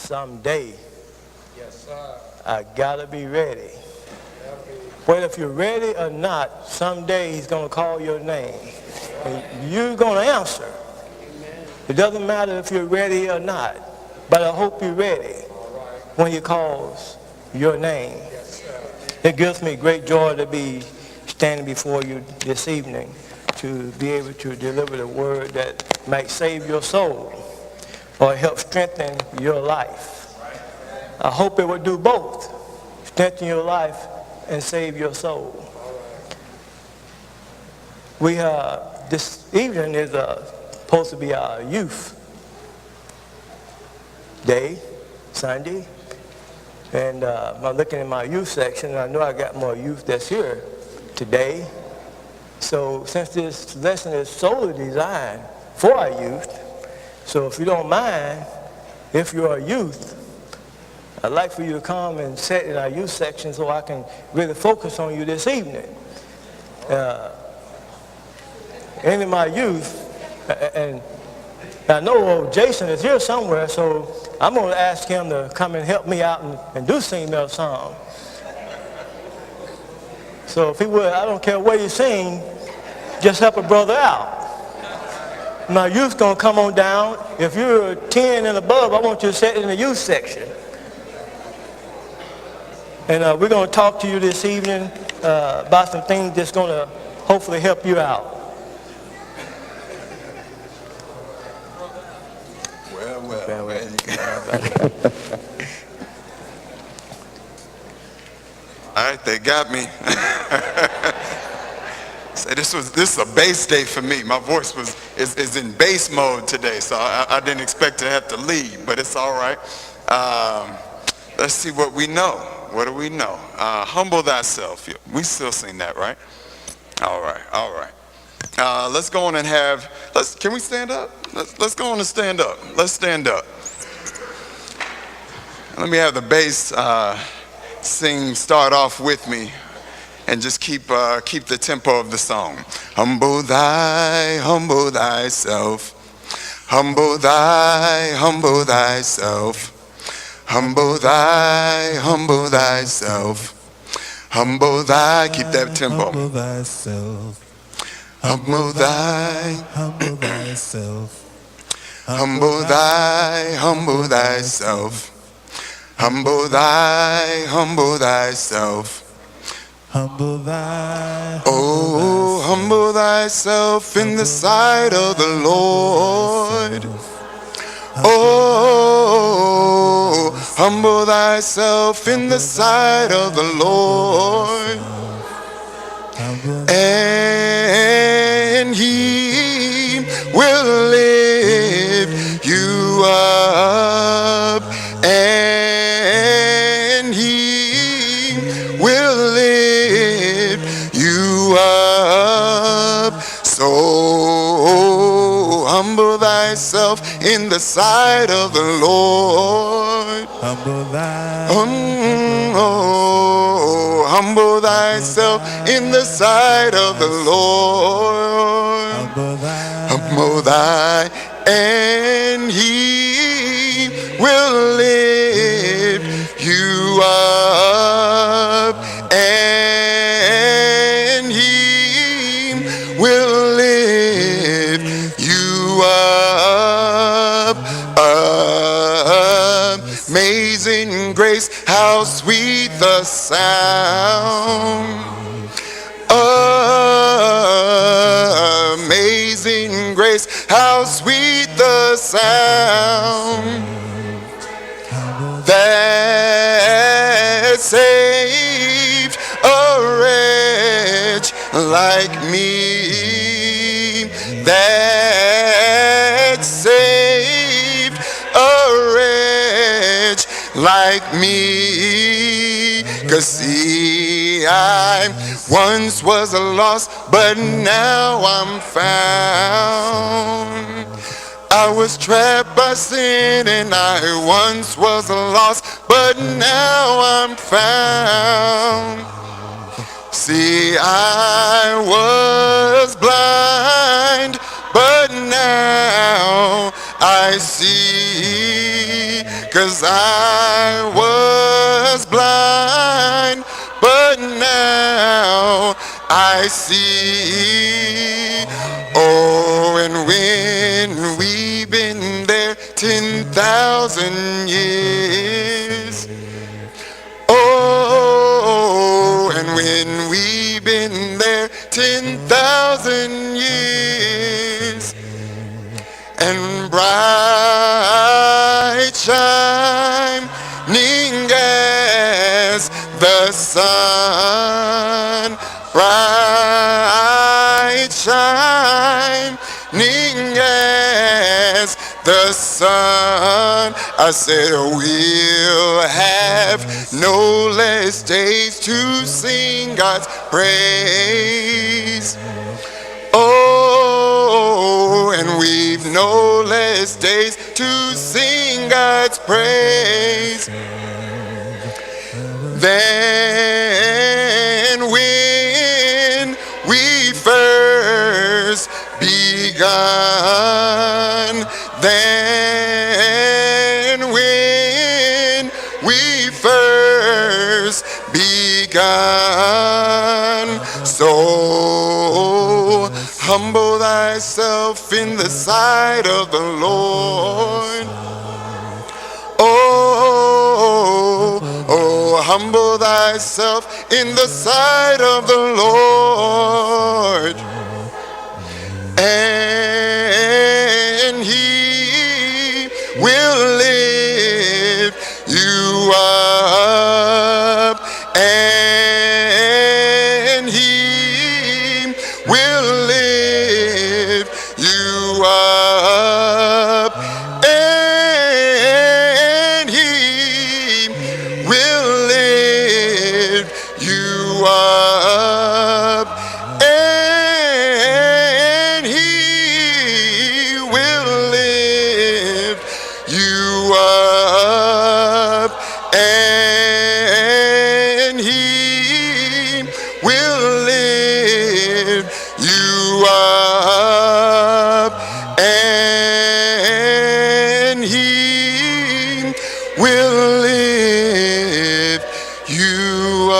someday. Yes, sir. I gotta be ready. Whether if you're ready or not, someday he's gonna call your name. And you're gonna answer. It doesn't matter if you're ready or not, but I hope you're ready when he calls your name. It gives me great joy to be standing before you this evening to be able to deliver the word that might save your soul or help strengthen your life. I hope it will do both, strengthen your life and save your soul. We this evening is supposed to be our youth day, Sunday, and I'm looking in my youth section, and I know I got more youth that's here today. So since this lesson is solely designed for our youth, so if you don't mind, if you're a youth, I'd like for you to come and sit in our youth section so I can really focus on you this evening. Any of my youth, and I know Jason is here somewhere, so I'm going to ask him to come and help me out and do sing me a song. So if he would, I don't care what you sing, just help a brother out. My youth's going to come on down. If you're 10 and above, I want you to sit in the youth section. And we're going to talk to you this evening about some things that's going to hopefully help you out. Well. All right, they got me. So this is a bass day for me. My voice is in bass mode today, so I didn't expect to have to lead, but it's all right. Let's see what we know. What do we know? Humble thyself. We still sing that, right? All right. Let's go on and can we stand up? Let's go on and stand up. Let's stand up. Let me have the bass start off with me and just keep the tempo of the song. Humble thyself. Humble thyself. Humble thyself. Keep that tempo. Humble thyself. Humble thyself. Humble thyself. Humble thyself. Humble Oh, humble thyself in the sight of the Lord. Oh, humble thyself in the sight of the Lord, and he will lift you up, and he will lift you up. So humble thyself in the sight of the Lord. Humble thyself in the sight of the Lord. Humble thy, and he will lift you up, and he will lift you up. Amazing grace, how sweet the sound. Amazing grace, how sweet the sound that saved a wretch like me, that saved a wretch like me. 'Cause see, I once was a lost, but now I'm found. I was trapped by sin, and I once was lost, but now I'm found. See, I was blind, but now I see. 'cause I was blind, but now I see. Oh, and when we've been there 10,000 years, oh, and when we've been there 10,000 years, and bright shining as the sun, bright shining as the sun. I said we'll have no less days to sing God's praise. Oh, and we've no less days to sing God's praise than when we first begun. Than when we first begun. So humble thyself in the sight of the Lord. Oh, oh, humble thyself in the sight of the Lord, and he will lift you up, and he will lift you up, and he will lift you up, and he will lift you up, and he will lift you up, and he will lift you up.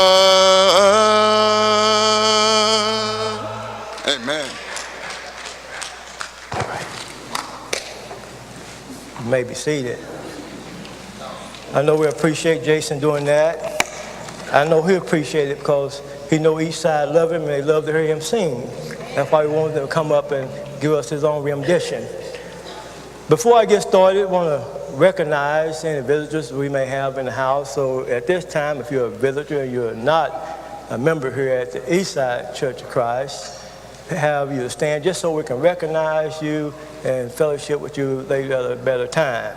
Amen. You may be seated. I know we appreciate Jason doing that. I know he appreciated it because he know each side love him and they love to hear him sing. That's why we wanted him to come up and give us his own rendition. Before I get started, I want to recognize any visitors we may have in the house. So at this time, if you're a visitor and you're not a member here at the Eastside Church of Christ, have you stand just so we can recognize you and fellowship with you later at a better time.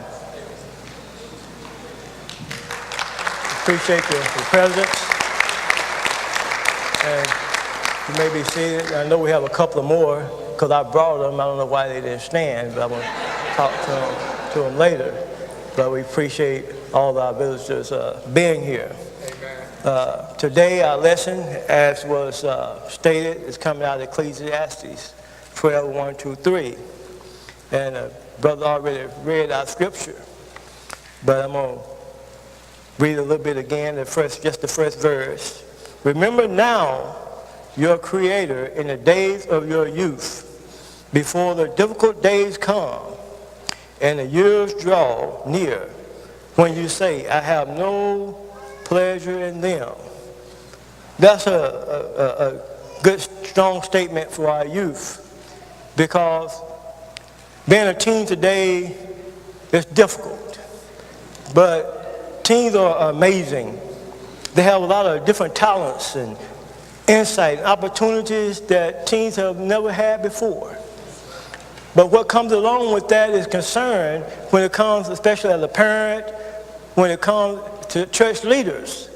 Appreciate your presence. And you may be seated. I know we have a couple of more because I brought them. I don't know why they didn't stand, but I'm going to talk to them later. But we appreciate all our visitors being here. Today our lesson, as was stated, is coming out of Ecclesiastes 12, 1, 2, 3. And brother already read our scripture, but I'm going to read a little bit again, just the first verse. Remember now your Creator in the days of your youth, before the difficult days come and the years draw near, when you say, I have no pleasure in them. That's a good, strong statement for our youth, because being a teen today is difficult. But teens are amazing. They have a lot of different talents and insight and opportunities that teens have never had before. But what comes along with that is concern when it comes, especially as a parent, when it comes to church leaders.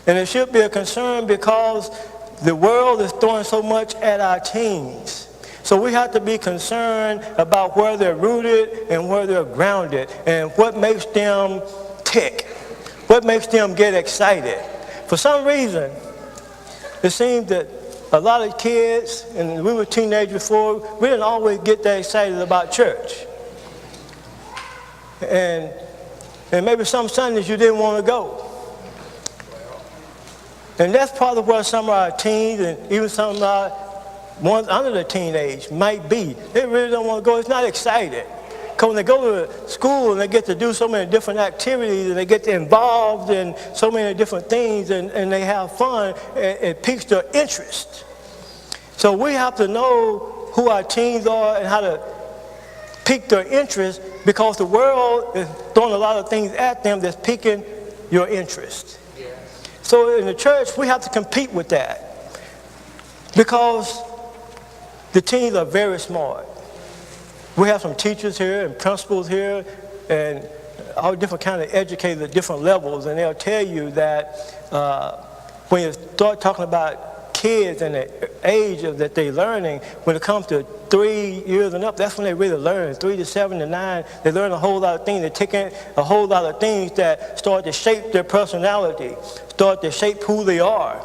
And it should be a concern because the world is throwing so much at our teens. So we have to be concerned about where they're rooted and where they're grounded and what makes them tick, what makes them get excited. For some reason, it seems that a lot of kids, and we were teenagers before, we didn't always get that excited about church. And And maybe some Sundays you didn't want to go. And that's part of where some of our teens and even some of our ones under the teenage might be. They really don't want to go. It's not exciting. Because when they go to school and they get to do so many different activities and they get involved in so many different things and they have fun, it piques their interest. So we have to know who our teens are and how to pique their interest, because the world is throwing a lot of things at them that's piquing your interest. So in the church, we have to compete with that, because the teens are very smart. We have some teachers here and principals here and all different kind of educators at different levels, and they'll tell you that when you start talking about kids and the age of that they're learning, when it comes to 3 years and up, that's when they really learn. 3 to 7 to 9, they learn a whole lot of things. They take in a whole lot of things that start to shape their personality, start to shape who they are.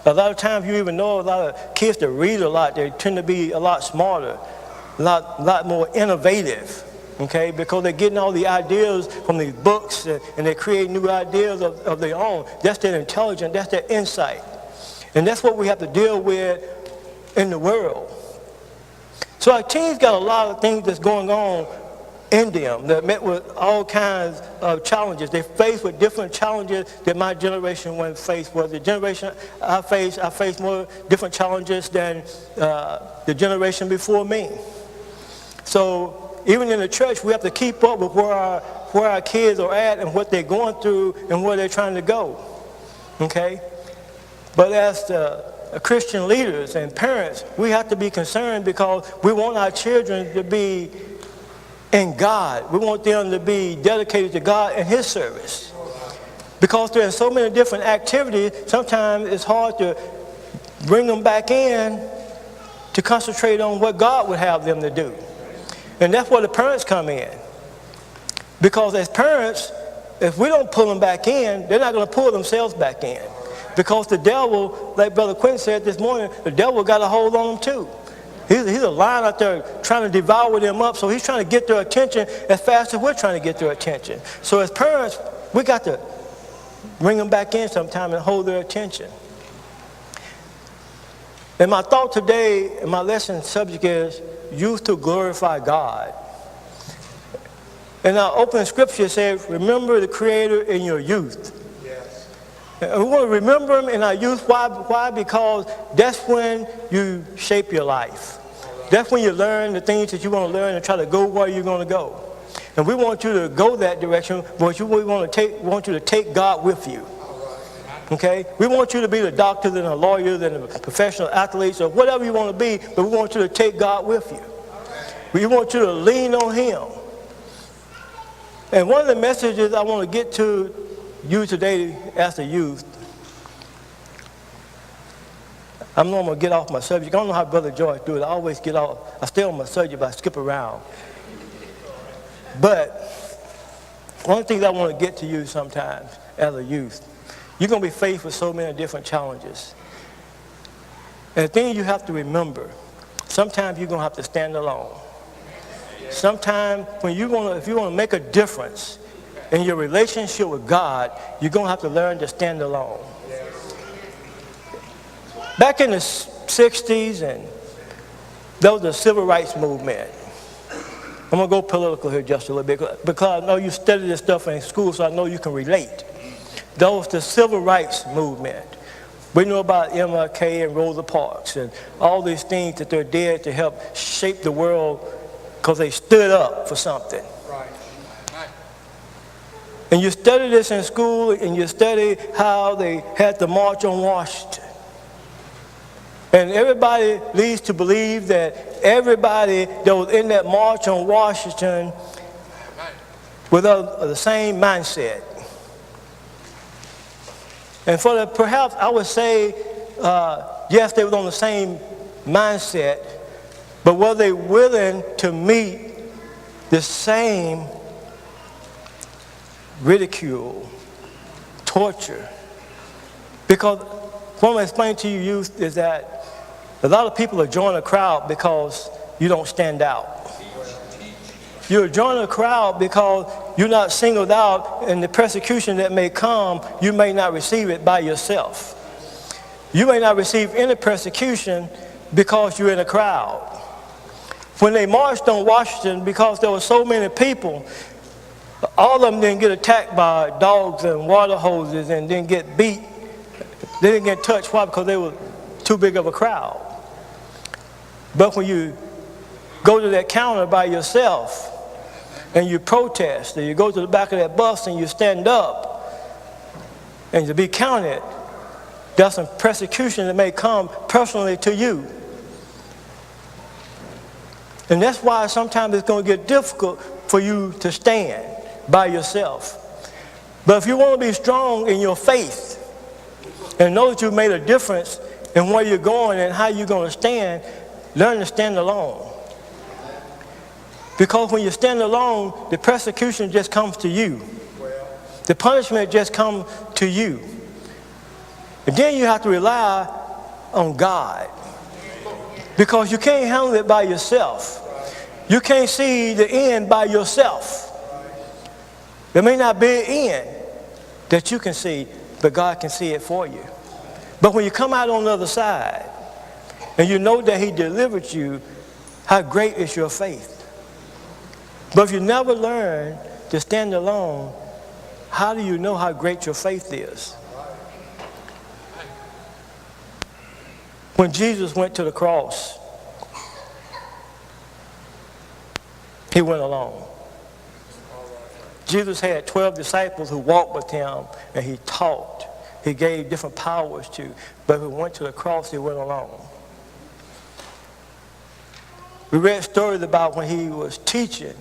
A lot of times you even know a lot of kids that read a lot, they tend to be a lot smarter, a lot more innovative, okay? Because they're getting all the ideas from these books and they create new ideas of their own. That's their intelligence, that's their insight. And that's what we have to deal with in the world. So our teens got a lot of things that's going on in them that met with all kinds of challenges. They're faced with different challenges that my generation wasn't faced with. The generation I faced more different challenges than the generation before me. So even in the church, we have to keep up with where our kids are at and what they're going through and where they're trying to go, okay? But as Christian leaders and parents, we have to be concerned, because we want our children to be in God. We want them to be dedicated to God and His service. Because there are so many different activities, sometimes it's hard to bring them back in to concentrate on what God would have them to do. And that's where the parents come in. Because as parents, if we don't pull them back in, they're not going to pull themselves back in. Because the devil, like Brother Quinn said this morning, the devil got a hold on them too. He's a lion out there trying to devour them up, so he's trying to get their attention as fast as we're trying to get their attention. So as parents, we got to bring them back in sometime and hold their attention. And my thought today, and my lesson subject is youth to glorify God. And our opening scripture says, remember the Creator in your youth. And we want to remember Him in our youth. Why? Because that's when you shape your life. That's when you learn the things that you want to learn and try to go where you're going to go. And we want you to go that direction, but we want you to take God with you. Okay? We want you to be the doctors and the lawyers and the professional athletes or whatever you want to be, but we want you to take God with you. We want you to lean on Him. And one of the messages I want to get to you today as a youth, I know I'm going to get off my subject. I don't know how Brother George do it. I always get off. I stay on my subject, but I skip around. But one of the things I want to get to you sometimes as a youth, you're going to be faced with so many different challenges. And the thing you have to remember, sometimes you're going to have to stand alone. Sometimes if you want to make a difference in your relationship with God, you're going to have to learn to stand alone. Back in the 60s, and there was the civil rights movement. I'm going to go political here just a little bit, because I know you study this stuff in school, so I know you can relate. That was the civil rights movement. We know about MLK and Rosa Parks and all these things that they're did to help shape the world because they stood up for something. And you study this in school, and you study how they had the March on Washington. And everybody leads to believe that everybody that was in that March on Washington was of the same mindset. And perhaps I would say, yes, they were on the same mindset, but were they willing to meet the same ridicule, torture? Because what I'm explaining to you, youth, is that a lot of people are joining a crowd because you don't stand out. You're joining a crowd because you're not singled out, and the persecution that may come, you may not receive it by yourself. You may not receive any persecution because you're in a crowd. When they marched on Washington, because there were so many people, all of them didn't get attacked by dogs and water hoses and didn't get beat. They didn't get touched. Why? Because they were too big of a crowd. But when you go to that counter by yourself and you protest, or you go to the back of that bus and you stand up and to be counted, there's some persecution that may come personally to you. And that's why sometimes it's going to get difficult for you to stand by yourself. But if you want to be strong in your faith and know that you've made a difference in where you're going and how you're going to stand, learn to stand alone. Because when you stand alone, the persecution just comes to you. The punishment just comes to you. And then you have to rely on God. Because you can't handle it by yourself. You can't see the end by yourself. There may not be an end that you can see, but God can see it for you. But when you come out on the other side, and you know that he delivered you, how great is your faith? But if you never learn to stand alone, how do you know how great your faith is? When Jesus went to the cross, he went alone. Jesus had 12 disciples who walked with him, and he taught. He gave different powers to. But when he went to the cross, he went alone. We read stories about when he was teaching.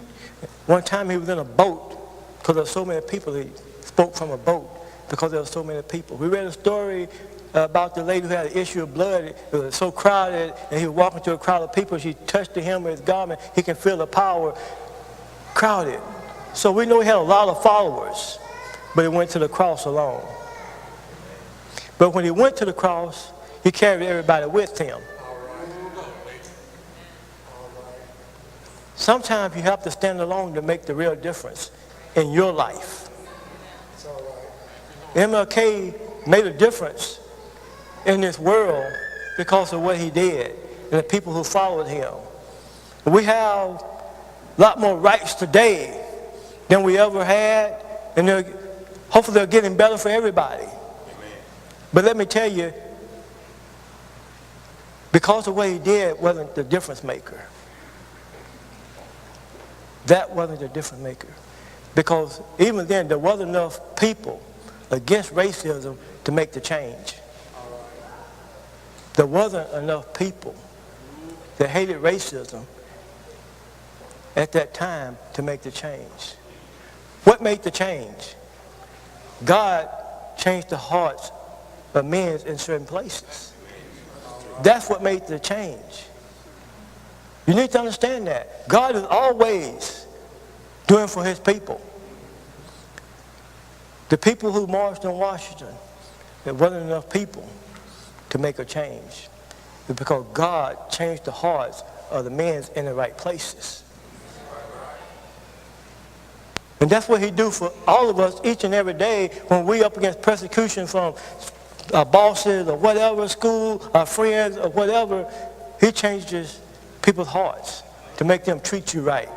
One time he was in a boat because there were so many people. He spoke from a boat because there were so many people. We read a story about the lady who had an issue of blood. It was so crowded, and he was walking through a crowd of people. She touched the hem of his garment. He can feel the power. Crowded. So we know he had a lot of followers, but he went to the cross alone. But when he went to the cross, he carried everybody with him. Sometimes you have to stand alone to make the real difference in your life. MLK made a difference in this world because of what he did and the people who followed him. We have a lot more rights today than we ever had, and hopefully they're getting better for everybody. Amen. But let me tell you, because of what he did wasn't the difference maker. That wasn't the difference maker. Because even then, there wasn't enough people against racism to make the change. There wasn't enough people that hated racism at that time to make the change. What made the change? God changed the hearts of men in certain places. That's what made the change. You need to understand that. God is always doing for his people. The people who marched on Washington, there wasn't enough people to make a change. It's because God changed the hearts of the men in the right places. And that's what he do for all of us each and every day when we up against persecution from our bosses or whatever, school, our friends or whatever. He changes people's hearts to make them treat you right.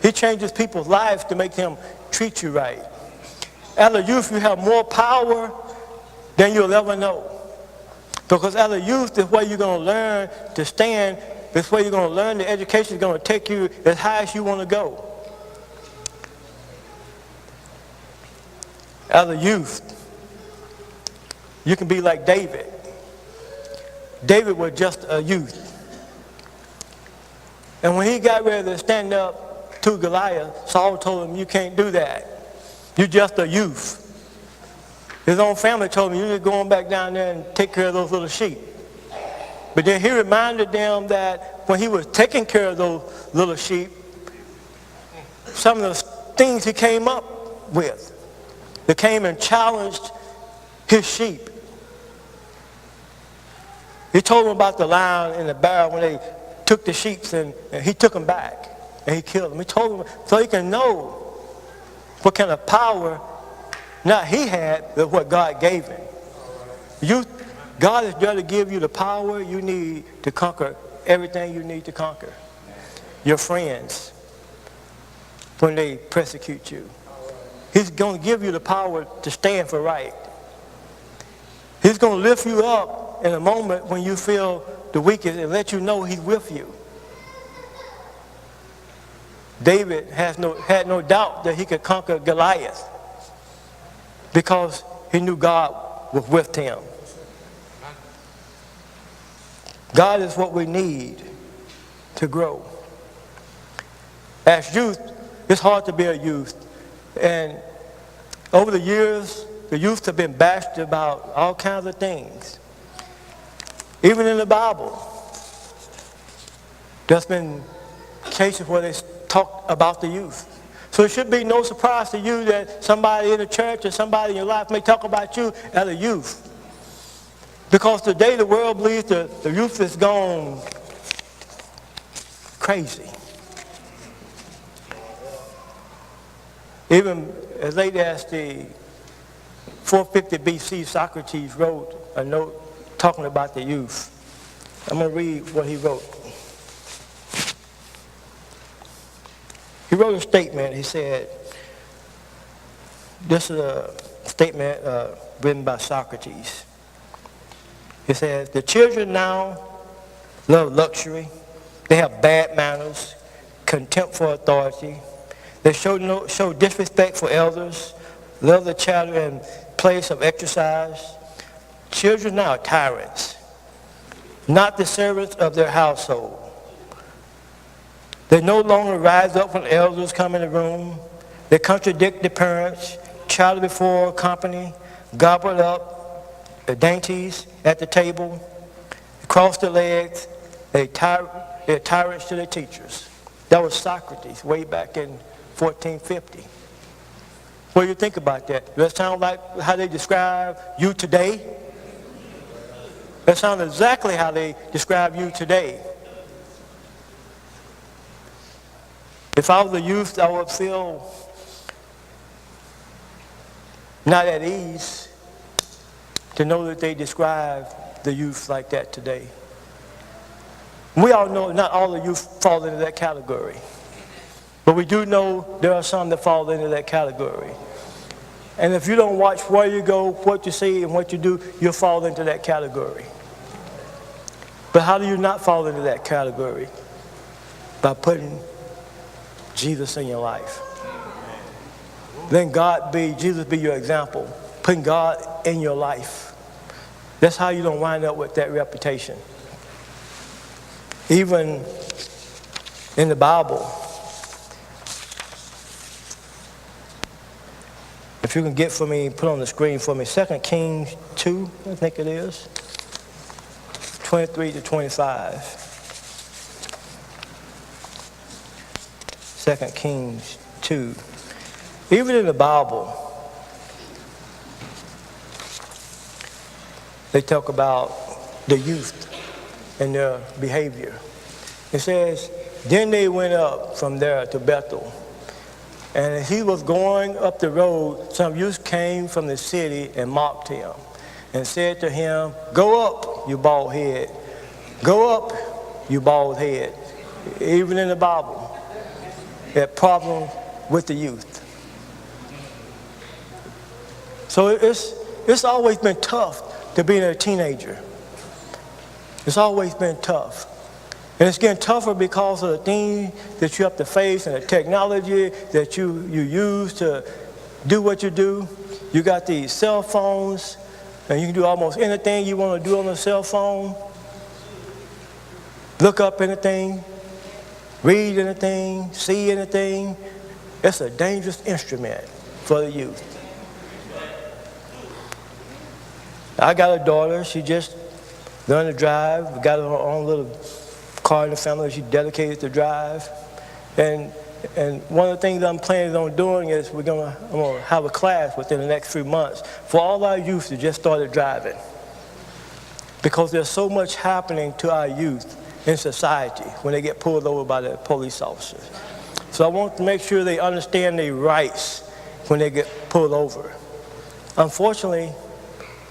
He changes people's lives to make them treat you right. As a youth, you have more power than you'll ever know. Because as a youth, is where you're going to learn to stand. It's where you're going to learn. The education is going to take you as high as you want to go. As a youth, you can be like David. David was just a youth. And when he got ready to stand up to Goliath, Saul told him, you can't do that. You're just a youth. His own family told him, you're going back down there and take care of those little sheep. But then he reminded them that when he was taking care of those little sheep, some of the things he came up with, they came and challenged his sheep. He told them about the lion and the bear when they took the sheep, and he took them back. and he killed him. He told him so he can know what kind of power not he had, but what God gave him. God is there to give you the power you need to conquer everything you need to conquer. Your friends, when they persecute you. He's going to give you the power to stand for right. He's going to lift you up in a moment when you feel the weakest and let you know he's with you. David had no doubt that he could conquer Goliath because he knew God was with him. God is what we need to grow. As youth, it's hard to be a youth. And over the years, the youth have been bashed about all kinds of things. Even in the Bible, there's been cases where they talk about the youth. So it should be no surprise to you that somebody in the church or somebody in your life may talk about you as a youth. Because today the world believes the youth is gone crazy. Even as late as the 450 BC, Socrates wrote a note talking about the youth. I'm going to read what he wrote. He wrote a statement. He said, this is a statement written by Socrates. He says, the children now love luxury. They have bad manners, contempt for authority. They show disrespect for elders, love the chatter and place of exercise. Children now are tyrants, not the servants of their household. They no longer rise up when elders come in the room. They contradict their parents, chatter before company, gobble up the dainties at the table, cross their legs. They're tyrants to their teachers. That was Socrates way back in 1450. What do you think about that? Does that sound like how they describe you today? That sounds exactly how they describe you today. If I was a youth, I would feel not at ease to know that they describe the youth like that today. We all know not all the youth fall into that category. But we do know there are some that fall into that category. And if you don't watch where you go, what you say, and what you do, you'll fall into that category. But how do you not fall into that category? By putting Jesus in your life. Then Jesus be your example. Putting God in your life. That's how you don't wind up with that reputation. Even in the Bible, if you can get for me, put on the screen for me, 2 Kings 2, I think it is, 23 to 25. 2 Kings 2. Even in the Bible, they talk about the youth and their behavior. It says, then they went up from there to Bethel. And as he was going up the road, some youth came from the city and mocked him and said to him, go up, you bald head. Go up, you bald head. Even in the Bible, that problem with the youth. So it's always been tough to be a teenager. It's always been tough. And it's getting tougher because of the things that you have to face and the technology that you use to do what you do. You got these cell phones, and you can do almost anything you want to do on a cell phone. Look up anything, read anything, see anything. It's a dangerous instrument for the youth. I got a daughter. She just learned to drive. We got her own little car in the family. She dedicated to drive. And one of the things I'm planning on doing is I'm gonna have a class within the next few months for all our youth that just started driving. Because there's so much happening to our youth in society when they get pulled over by the police officers. So I want to make sure they understand their rights when they get pulled over. Unfortunately,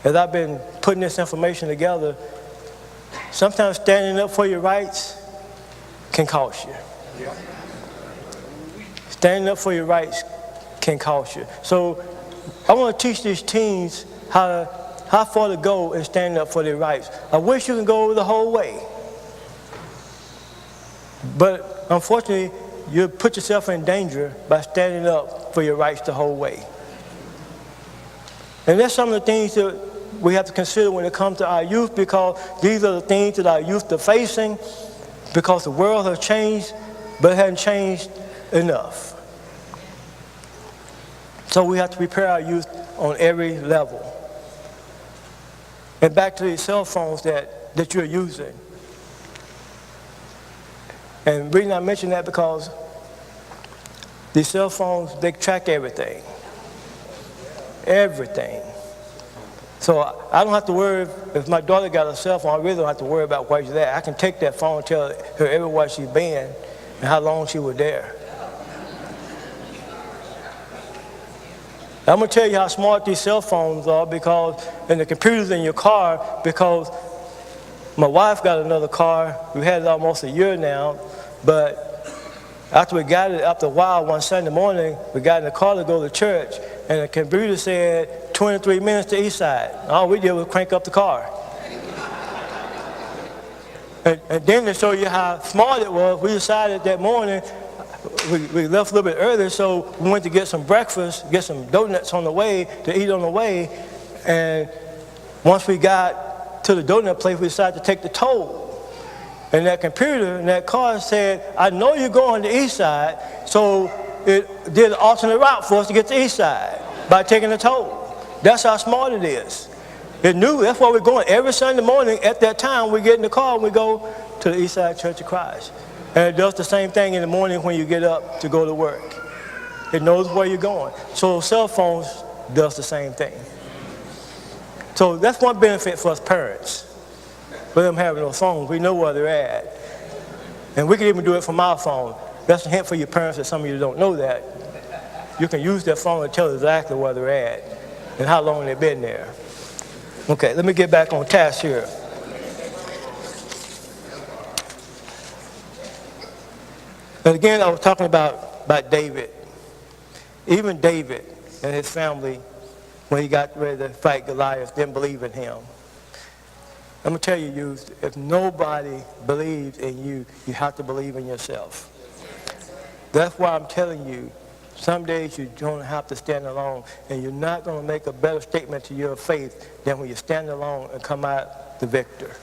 as I've been putting this information together, sometimes standing up for your rights can cost you. Standing up for your rights can cost you. So I want to teach these teens how far to go in standing up for their rights. I wish you could go the whole way. But unfortunately, you put yourself in danger by standing up for your rights the whole way. And that's some of the things that we have to consider when it comes to our youth, because these are the things that our youth are facing, because the world has changed, but it hasn't changed enough. So we have to prepare our youth on every level. And back to these cell phones that you're using. And the reason I mention that because these cell phones, they track everything. Everything. So I don't have to worry, if my daughter got a cell phone, I really don't have to worry about where she's at. I can take that phone and tell her everywhere she's been and how long she was there. I'm going to tell you how smart these cell phones are, because, and the computers in your car, because my wife got another car. We had it almost a year now, but after we got it, after a while, one Sunday morning, we got in the car to go to church, and the computer said 23 minutes to each side. All we did was crank up the car. And then to show you how smart it was, we decided that morning, we left a little bit earlier, so we went to get some breakfast, get some donuts on the way, to eat on the way, and once we got to the donut place, we decided to take the toll. And that computer in that car said, I know you're going to the east side, so it did an alternate route for us to get to the east side by taking the toll. That's how smart it is. It knew, that's why we're going every Sunday morning at that time. We get in the car and we go to the East Side Church of Christ. And it does the same thing in the morning when you get up to go to work. It knows where you're going. So cell phones does the same thing. So that's one benefit for us parents. For them having those phones, we know where they're at. And we can even do it from our phone. That's a hint for your parents that some of you don't know that. You can use their phone and tell exactly where they're at and how long they've been there. Okay, let me get back on task here. And again, I was talking about David. Even David and his family, when he got ready to fight Goliath, didn't believe in him. I'm going to tell you, youth, if nobody believes in you, you have to believe in yourself. That's why I'm telling you, some days you're going to have to stand alone, and you're not going to make a better statement to your faith than when you stand alone and come out the victor.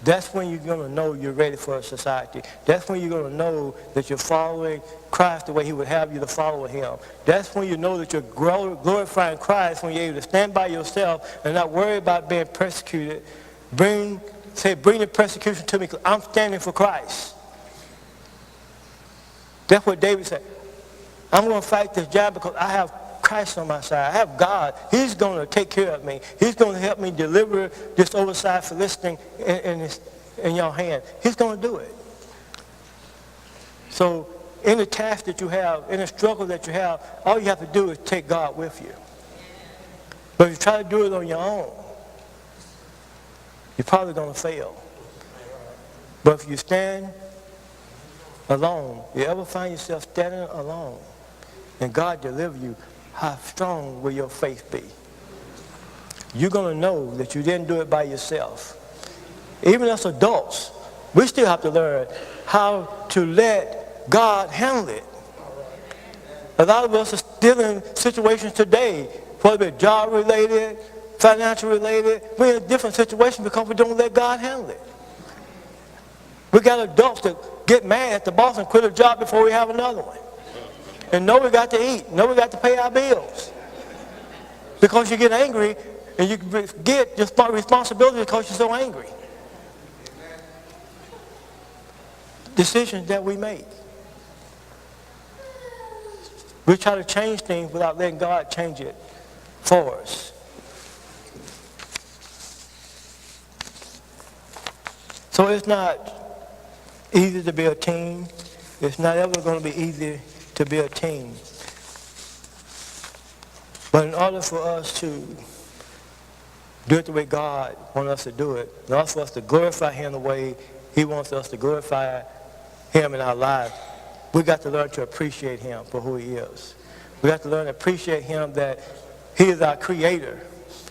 That's when you're going to know you're ready for a society. That's when you're going to know that you're following Christ the way he would have you to follow him. That's when you know that you're glorifying Christ, when you're able to stand by yourself and not worry about being persecuted. Bring the persecution to me because I'm standing for Christ. That's what David said. I'm going to fight this giant because I have Christ on my side. I have God. He's going to take care of me. He's going to help me deliver this oversized Philistine in your hand. He's going to do it. So in the task that you have, in the struggle that you have, all you have to do is take God with you. But if you try to do it on your own, you're probably going to fail. But if you stand alone, you ever find yourself standing alone, and God deliver you, how strong will your faith be? You're going to know that you didn't do it by yourself. Even as adults, we still have to learn how to let God handle it. A lot of us are still in situations today, whether it's job-related, financial related, we're in a different situation because we don't let God handle it. We got adults that get mad at the boss and quit a job before we have another one. And know we got to eat, know we got to pay our bills. Because you get angry and you get your responsibility because you're so angry. Decisions that we make. We try to change things without letting God change it for us. So it's not easy to be a teen. It's not ever going to be easy to be a team. But in order for us to do it the way God wants us to do it, in order for us to glorify him the way he wants us to glorify him in our lives, we got to learn to appreciate him for who he is. We got to learn to appreciate him that he is our creator.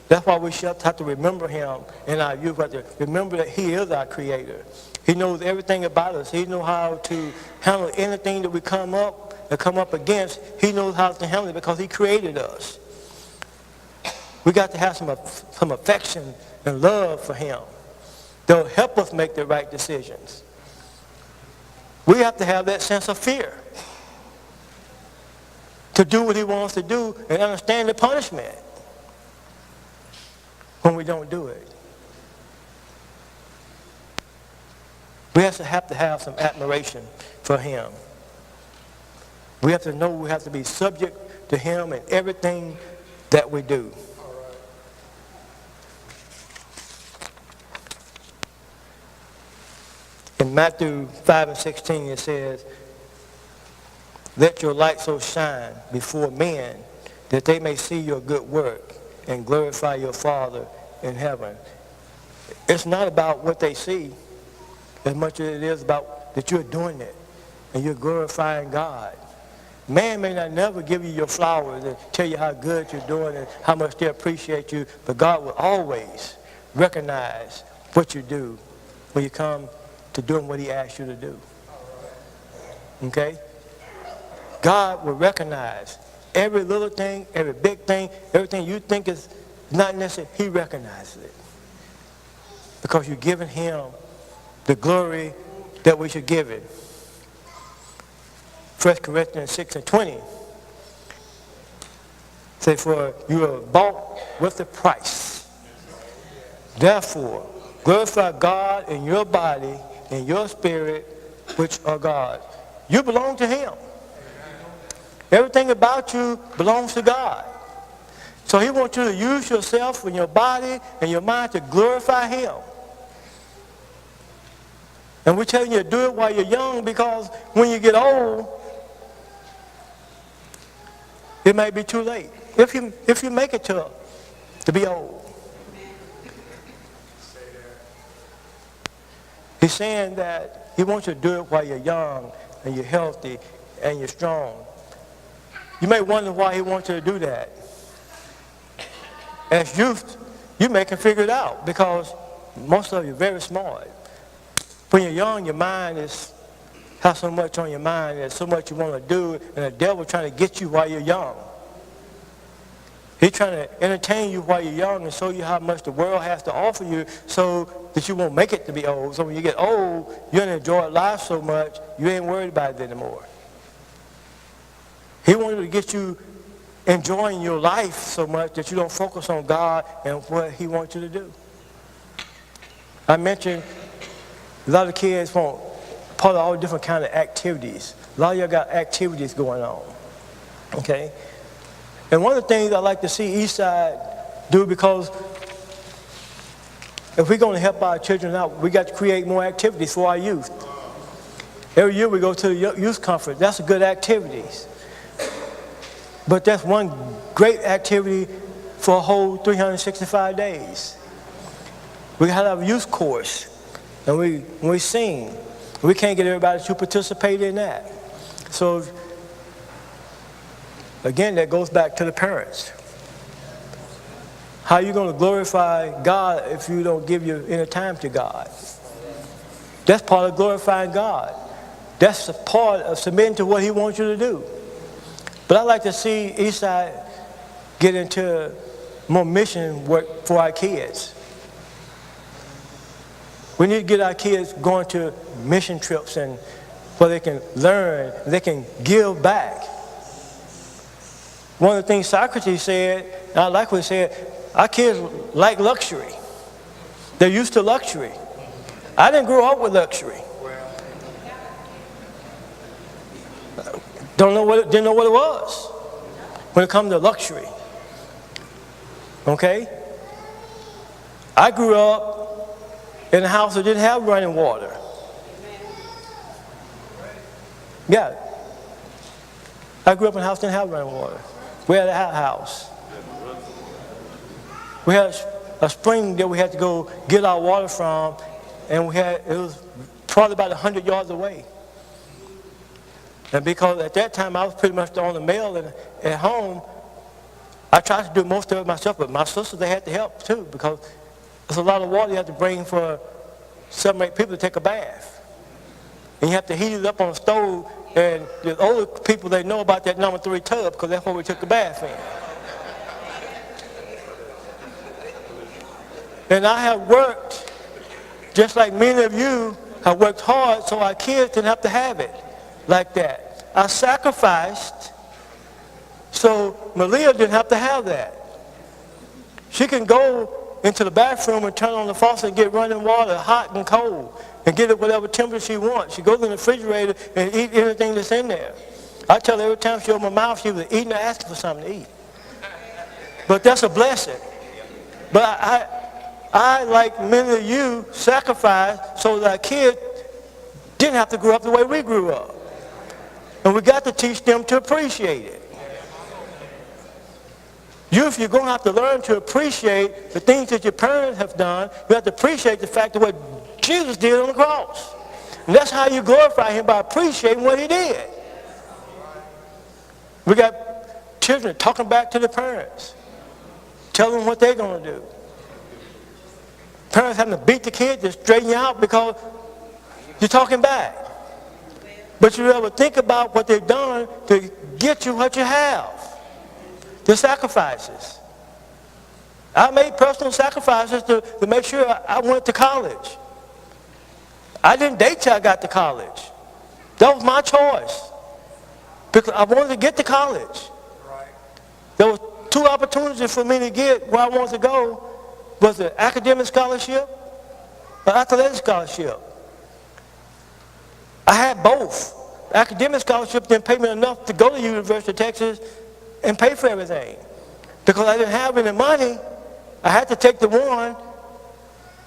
That's why we should have to remember him in our youth. We have to remember that he is our creator. He knows everything about us. He knows how to handle anything that we come up against. He knows how to handle it because he created us. We got to have some affection and love for him. They'll help us make the right decisions. We have to have that sense of fear to do what he wants to do and understand the punishment when we don't do it. We have to have some admiration for him. We have to know we have to be subject to him in everything that we do. In Matthew 5:16 it says, "Let your light so shine before men that they may see your good work and glorify your Father in heaven." It's not about what they see as much as it is about that you're doing it and you're glorifying God. Man may not never give you your flowers and tell you how good you're doing and how much they appreciate you, but God will always recognize what you do when you come to doing what he asked you to do. Okay? God will recognize every little thing, every big thing, everything you think is not necessary, he recognizes it. Because you're giving him the glory that we should give it. 1 Corinthians 6:20 say, "For you are bought with a price. Therefore, glorify God in your body, in your spirit, which are God." You belong to him. Everything about you belongs to God. So he wants you to use yourself and your body and your mind to glorify him. And we're telling you to do it while you're young, because when you get old, it may be too late. If you make it to be old. He's saying that he wants you to do it while you're young and you're healthy and you're strong. You may wonder why he wants you to do that. As youth, you may can figure it out because most of you are very smart. When you're young, your mind has so much on your mind, there's so much you want to do, and the devil's trying to get you while you're young. He's trying to entertain you while you're young and show you how much the world has to offer you so that you won't make it to be old. So when you get old, you don't enjoy life so much, you ain't worried about it anymore. He wanted to get you enjoying your life so much that you don't focus on God and what he wants you to do. I mentioned a lot of kids want part of all different kind of activities. A lot of y'all got activities going on. Okay? And one of the things I like to see Eastside do, because if we're going to help our children out, we got to create more activities for our youth. Every year we go to the youth conference. That's a good activities. But that's one great activity for a whole 365 days. We have a youth course, and we sing. We can't get everybody to participate in that. So, again, that goes back to the parents. How are you going to glorify God if you don't give any time to God? That's part of glorifying God. That's a part of submitting to what he wants you to do. But I'd like to see Eastside get into more mission work for our kids. We need to get our kids going to mission trips and where they can learn, they can give back. One of the things Socrates said, and I like what he said, our kids like luxury. They're used to luxury. I didn't grow up with luxury. Didn't know what it was when it comes to luxury. Okay? I grew up in a house that didn't have running water. Yeah. I grew up in a house that didn't have running water. We had a outhouse. We had a spring that we had to go get our water from, and it was probably about 100 yards away. And because at that time I was pretty much the only male at home, I tried to do most of it myself, but my sisters, they had to help too, because there's a lot of water you have to bring for 7 or 8 people to take a bath. And you have to heat it up on a stove, and the older people, they know about that number 3 tub, because that's what we took the bath in. And I have worked, just like many of you have worked hard, so our kids didn't have to have it like that. I sacrificed so Malia didn't have to have that. She can go into the bathroom and turn on the faucet and get running water, hot and cold, and get it whatever temperature she wants. She goes in the refrigerator and eat anything that's in there. I tell her every time she opened her mouth, she was eating or asking for something to eat. But that's a blessing. But I, like many of you, sacrificed so that our kids didn't have to grow up the way we grew up. And we got to teach them to appreciate it. You're going to have to learn to appreciate the things that your parents have done. You have to appreciate the fact of what Jesus did on the cross. And that's how you glorify him, by appreciating what he did. We got children talking back to the parents, telling them what they're going to do. Parents having to beat the kids to straighten you out because you're talking back. But you ever think about what they've done to get you what you have? The sacrifices. I made personal sacrifices to make sure I went to college. I didn't date till I got to college. That was my choice. Because I wanted to get to college. There were 2 opportunities for me to get where I wanted to go. Was it academic scholarship or athletic scholarship? I had both. Academic scholarship didn't pay me enough to go to the University of Texas and pay for everything. Because I didn't have any money, I had to take the one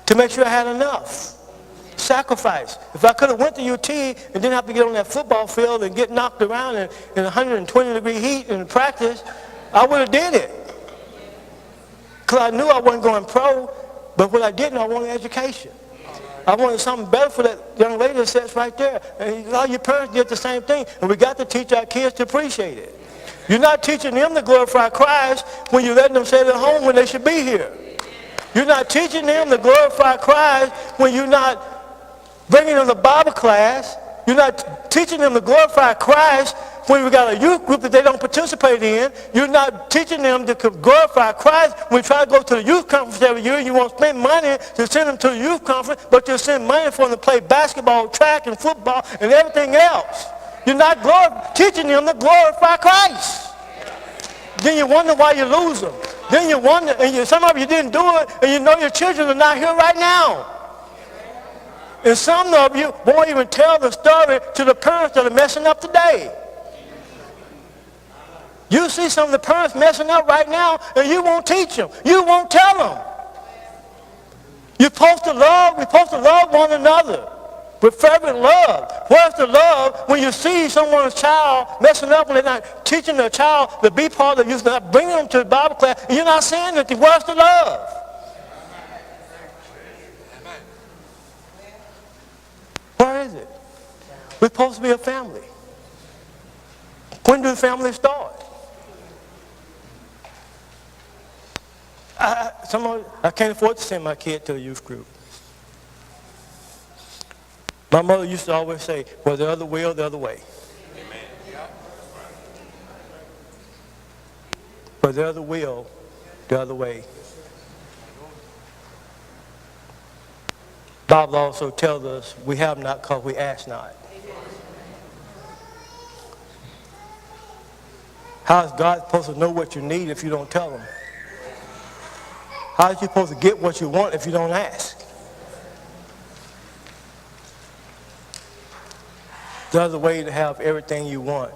to make sure I had enough. Sacrifice. If I could have went to UT and didn't have to get on that football field and get knocked around in 120-degree heat in practice, I would have did it. Because I knew I wasn't going pro, but what I didn't, I wanted education. I wanted something better for that young lady that sits right there. And all your parents did the same thing. And we got to teach our kids to appreciate it. You're not teaching them to glorify Christ when you're letting them stay at home when they should be here. You're not teaching them to glorify Christ when you're not bringing them to Bible class. You're not teaching them to glorify Christ when we got a youth group that they don't participate in. You're not teaching them to glorify Christ when we try to go to the youth conference every year and you won't spend money to send them to the youth conference, but you'll send money for them to play basketball, track, and football, and everything else. You're not teaching them to glorify Christ. Then you wonder why you lose them. Then you wonder, and some of you didn't do it, and you know your children are not here right now. And some of you won't even tell the story to the parents that are messing up today. You see some of the parents messing up right now, and you won't teach them. You won't tell them. We're supposed to love one another with fervent love. Where's the love when you see someone's child messing up and they're not teaching their child to be part of the youth, not bringing them to the Bible class, and you're not saying anything? Where's the love? Where is it? We're supposed to be a family. When do the family start? I can't afford to send my kid to a youth group. My mother used to always say, well, the other will, the other way. But the other will, the other way. Bible also tells us we have not because we ask not. How is God supposed to know what you need if you don't tell him? How is you supposed to get what you want if you don't ask? The other way to have everything you want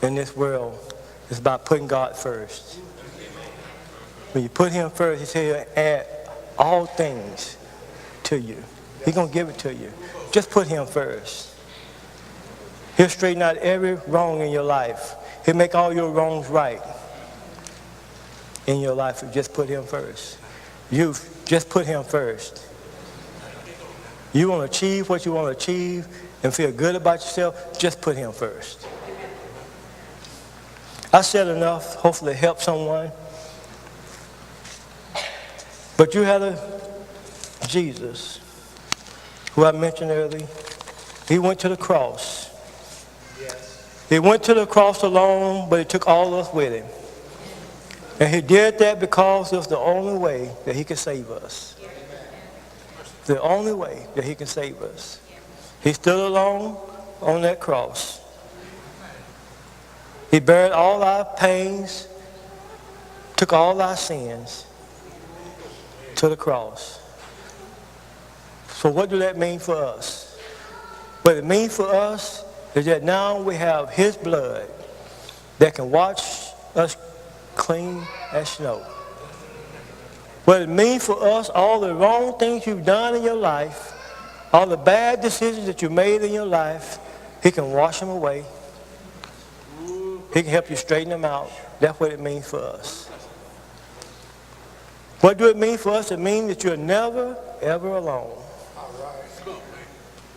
in this world is by putting God first. When you put him first, he said he'll add all things to you. He's going to give it to you. Just put him first. He'll straighten out every wrong in your life. He'll make all your wrongs right in your life if you just put him first. You just put him first. You want to achieve what you want to achieve and feel good about yourself, just put him first. I said enough, hopefully help someone. But you had a Jesus, who I mentioned earlier. He went to the cross. He went to the cross alone, but he took all of us with him. And he did that because it was the only way that he could save us. The only way that he can save us. He stood alone on that cross. He buried all our pains, took all our sins to the cross. So what does that mean for us? What it means for us is that now we have his blood that can wash us clean as snow. What it means for us, all the wrong things you've done in your life, all the bad decisions that you made in your life, he can wash them away. He can help you straighten them out. That's what it means for us. What do it mean for us? It means that you're never, ever alone.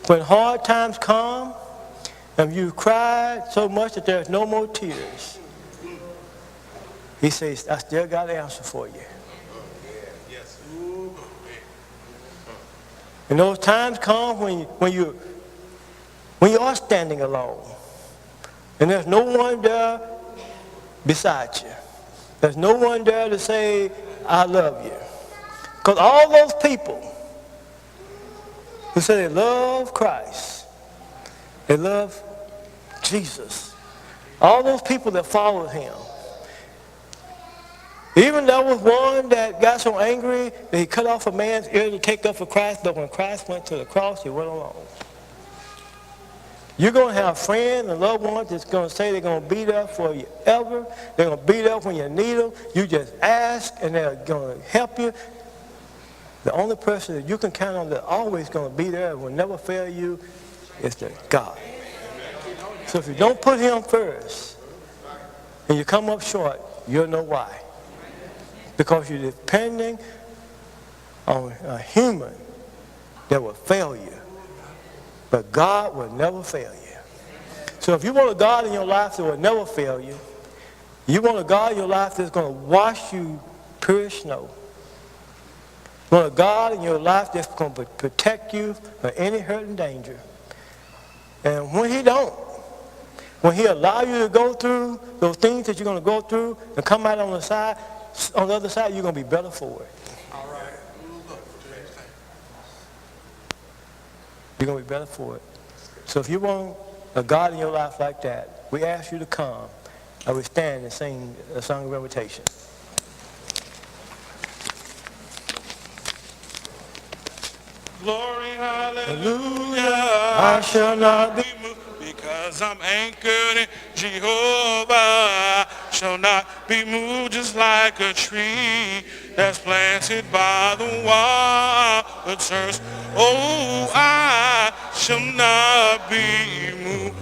When hard times come, and you've cried so much that there's no more tears, he says, I still got an answer for you. And those times come when you are standing alone. And there's no one there beside you. There's no one there to say, I love you. Because all those people who say they love Christ, they love Jesus, all those people that followed him, even there was one that got so angry that he cut off a man's ear to take up for Christ, but when Christ went to the cross, he went alone. You're going to have friends and loved ones that's going to say they're going to be there for you ever. They're going to be there when you need them. You just ask and they're going to help you. The only person that you can count on that's always going to be there and will never fail you is the God. So if you don't put him first and you come up short, you'll know why. Because you're depending on a human that will fail you. But God will never fail you. So if you want a God in your life that will never fail you, you want a God in your life that's going to wash you pure as snow. You want a God in your life that's going to protect you from any hurt and danger. And when he don't, when he allow you to go through those things that you're going to go through and come out on the other side, you're going to be better for it. You're going to be better for it. So if you want a God in your life like that, we ask you to come. I will stand and sing a song of invitation. Glory, hallelujah. I shall not be moved because I'm anchored in Jehovah. I shall not be moved just like a tree that's planted by the waters. Oh, I shall not be moved.